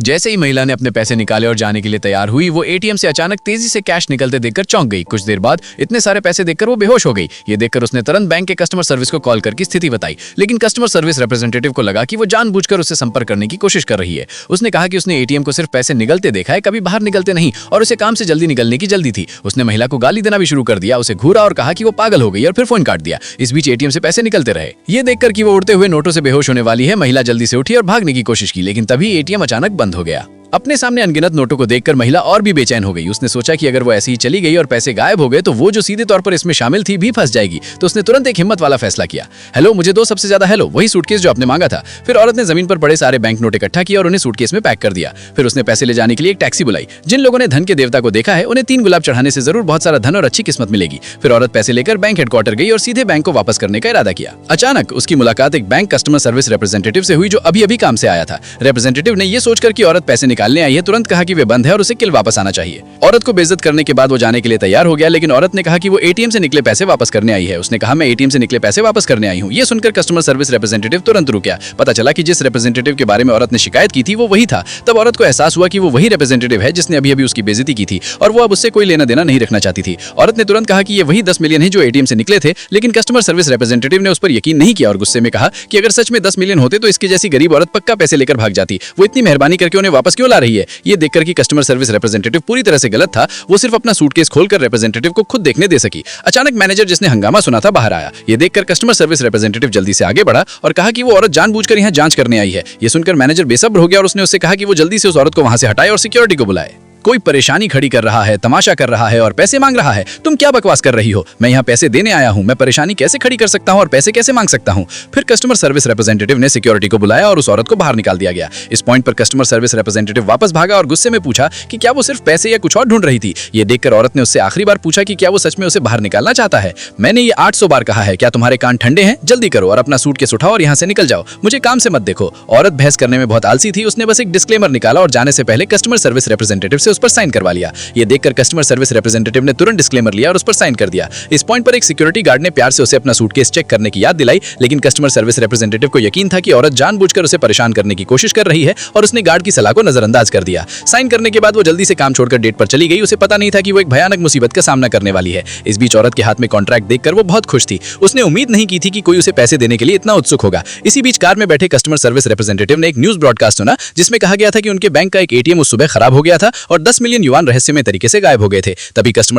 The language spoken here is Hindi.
जैसे ही महिला ने अपने पैसे निकाले और जाने के लिए तैयार हुई, वो एटीएम से अचानक तेजी से कैश निकलते देखकर चौंक गई। कुछ देर बाद इतने सारे पैसे देखकर वो बेहोश हो गई। ये देखकर उसने तुरंत बैंक के कस्टमर सर्विस को कॉल करके स्थिति बताई, लेकिन कस्टमर सर्विस रिप्रेजेंटेटिव को लगा कि वो जानबूझकर उससे संपर्क करने की कोशिश कर रही है। उसने कहा कि उसने एटीएम को सिर्फ पैसे निकलते देखा है, कभी बाहर निकलते नहीं, और उसे काम से जल्दी निकलने की जल्दी थी। उसने महिला को गाली देना भी शुरू कर दिया, उसे घूरा और कहा कि वो पागल हो गई और फिर फोन काट दिया। इस बीच एटीएम से पैसे निकलते रहे। ये देखकर कि वो उड़ते हुए नोटों से बेहोश होने वाली है, महिला जल्दी से उठी और भागने की कोशिश की, लेकिन तभी एटीएम अचानक बंद हो गया। अपने सामने अनगिनत नोटों को देखकर महिला और भी बेचैन हो गई। उसने सोचा कि अगर वो ऐसे ही चली गई और पैसे गायब हो गए तो वो जो सीधे तौर पर इसमें शामिल थी भी फंस जाएगी। तो उसने तुरंत एक हिम्मत वाला फैसला किया। हेलो, मुझे दो सबसे ज्यादा हेलो, वही सूटकेस जो आपने मांगा था। फिर औरत ने जमीन पर पड़े सारे बैंक नोट इकट्ठा किए और उन्हें सूटकेस में पैक कर दिया। फिर उसने पैसे ले जाने के लिए एक टैक्सी बुलाई। जिन लोगों ने धन के देवता को देखा है उन्हें 3 गुलाब चढ़ाने से जरूर बहुत सारा धन और अच्छी किस्मत मिलेगी। फिर औरत पैसे लेकर बैंक हेडक्वार्टर गई और सीधे बैंक को वापस करने का इरादा किया। अचानक उसकी मुलाकात एक बैंक कस्टमर सर्विस रिप्रेजेंटेटिव से हुई जो अभी अभी काम से आया था। रिप्रेजेंटेटिव ने यह सोचकर कि औरत पैसे निकालने आई है, तुरंत कहा कि वे बंद है और उसे किल वापस आना चाहिए। औरत को बेइज्जत करने के बाद वो जाने के लिए तैयार हो गया, लेकिन औरत ने कहा कि वो एटीएम से निकले पैसे वापस करने आई है। उसने कहा, मैं एटीएम से निकले पैसे वापस करने आई हूँ। ये सुनकर कस्टमर सर्विस रिप्रेजेंटेटिव तुरंत रुक गया। पता चला कि जिस रिप्रेजेंटेटिव के बारे में औरत ने शिकायत की थी वो वही था। तब औरत को एहसास हुआ कि वो वही रिप्रेजेंटेटिव है जिसने अभी अभी उसकी बेइज्जती की थी और वो अब उससे कोई लेना देना नहीं रखना चाहती थी। औरत ने तुरंत कहा कि ये वही 10 मिलियन है जो एटीएम से निकले थे, लेकिन कस्टमर सर्विस रिप्रेजेंटेटिव ने उस पर यकीन नहीं किया और गुस्से में कहा कि अगर सच में 10 मिलियन होते तो इसकी जैसी गरीब औरत पक्का पैसे लेकर भाग जाती। वो इतनी मेहरबानी करके उन्हें वापस क्यों ला रही है? ये देखकर कि कस्टमर सर्विस रिप्रेजेंटेटिव पूरी तरह से गलत था, वो सिर्फ अपना सूटकेस खोलकर रिप्रेजेंटेटिव को खुद देखने दे सकी। अचानक मैनेजर, जिसने हंगामा सुना था, बाहर आया। ये देखकर कस्टमर सर्विस रिप्रेजेंटेटिव जल्दी से आगे बढ़ा और कहा कि वो औरत जानबूझकर यहाँ जांच करने आई है। ये सुनकर मैनेजर बेसब्र हो गया और उसने उससे कहा कि वो जल्दी से उस औरत को वहां से हटाए और सिक्योरिटी को बुलाए। कोई परेशानी खड़ी कर रहा है, तमाशा कर रहा है और पैसे मांग रहा है। तुम क्या बकवास कर रही हो? मैं यहाँ पैसे देने आया हूँ। मैं परेशानी कैसे खड़ी कर सकता हूँ और पैसे कैसे मांग सकता हूँ? फिर कस्टमर सर्विस रिप्रेजेंटेटिव ने सिक्योरिटी को बुलाया और उस औरत को बाहर निकाल दिया गया। इस पॉइंट पर कस्टमर सर्विस रिप्रेजेंटेटिव वापस भागा और गुस्से में पूछा कि क्या वो सिर्फ पैसे या कुछ और ढूंढ रही थी। ये देखकर औरत ने उससे आखिरी बार पूछा कि क्या वो सच में उसे बाहर निकालना चाहता है। मैंने ये 800 बार कहा है, क्या तुम्हारे कान ठंडे हैं? जल्दी करो और अपना सूटकेस उठाओ और यहाँ से निकल जाओ, मुझे काम से मत देखो। औरत बहस करने में बहुत आलसी थी। उसने बस एक डिस्क्लेमर निकाला और जाने से पहले कस्टमर सर्विस रिप्रेजेंटेटिव से उस पर साइन करवा लिया। ये देखकर कस्टमर सर्विस रिप्रेजेंटेटिव ने तुरंत डिस्क्लेमर लिया और उस पर साइन कर दिया। इस पॉइंट पर एक सिक्योरिटी गार्ड ने प्यार से उसे अपना सूटकेस चेक करने की याद दिलाई, लेकिन कस्टमर सर्विस रिप्रेजेंटेटिव को यकीन था कि औरत जानबूझकर उसे परेशान करने की कोशिश कर रही है और उसने गार्ड की सलाह को नजरअंदाज कर दिया। साइन करने के बाद वो जल्दी से काम छोड़कर डेट पर चली गई। उसे पता नहीं था कि वो एक भयानक मुसीबत का सामना करने वाली है। इस बीच औरत के हाथ में कॉन्ट्रैक्ट देखकर वो बहुत खुश थी। उसने उम्मीद नहीं की थी कि कोई उसे पैसे देने के लिए इतना उत्सुक होगा। इसी बीच कार में बैठे कस्टमर सर्विस रिप्रेजेंटेटिव ने एक न्यूज ब्रॉडकास्ट सुना जिसमें कहा गया था कि उनके बैंक का एक एटीएम उस सुबह खराब हो गया था और 10 मिलियन युआन रहस्यमय तरीके से गायब हो गए थे। तभी कस्टमर